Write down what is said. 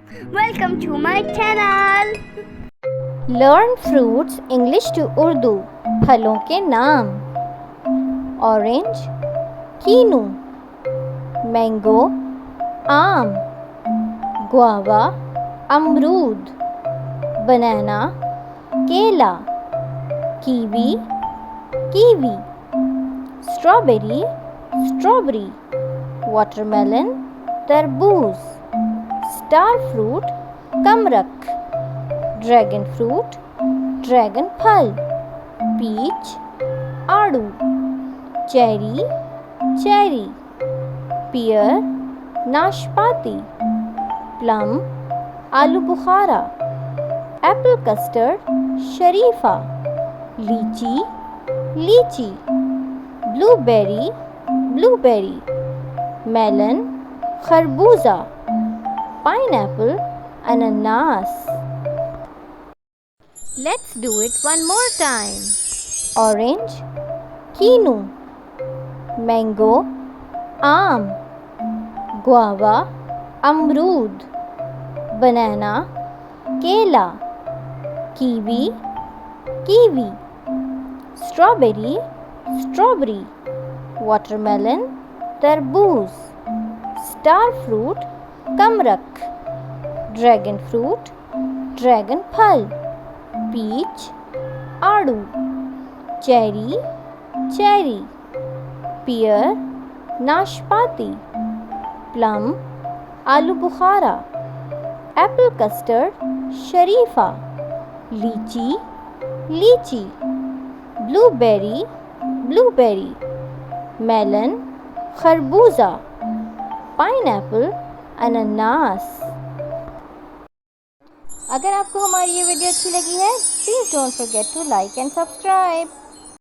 Welcome to my channel. Learn fruits English to Urdu. फलों के नाम: ऑरेंज, कीनू, मैंगो, आम, गुआवा, अमरूद, बनाना, केला, kiwi, kiwi, strawberry, strawberry, watermelon, तरबूज, स्टार फ्रूट, कमरक, ड्रैगन फ्रूट, ड्रैगन फल, पीच, आड़ू, चेरी, चेरी, पियर, नाशपाती, प्लम, आलू बुखारा, एप्पल कस्टर्ड, शरीफा, lychee, lychee, blueberry, blueberry, melon, खरबूजा, पाइनएप्पल, अनानास। Let's do it one more time. Orange, कीनू, मैंगो, आम, गुआवा, अमरूद, बनाना, केला, kiwi, kiwi, strawberry, strawberry, watermelon, तरबूज, स्टार फ्रूट, कमरक, ड्रैगन फ्रूट, ड्रैगन फल, पीच, आड़ू, चेरी, चेरी, पियर, नाशपाती, प्लम, आलू बुखारा, एप्पल कस्टर्ड, शरीफा, lychee, lychee, blueberry, blueberry, melon, खरबूजा, पाइनएप्पल, अनानास। अगर आपको हमारी ये वीडियो अच्छी लगी है, please don't forget to like and subscribe.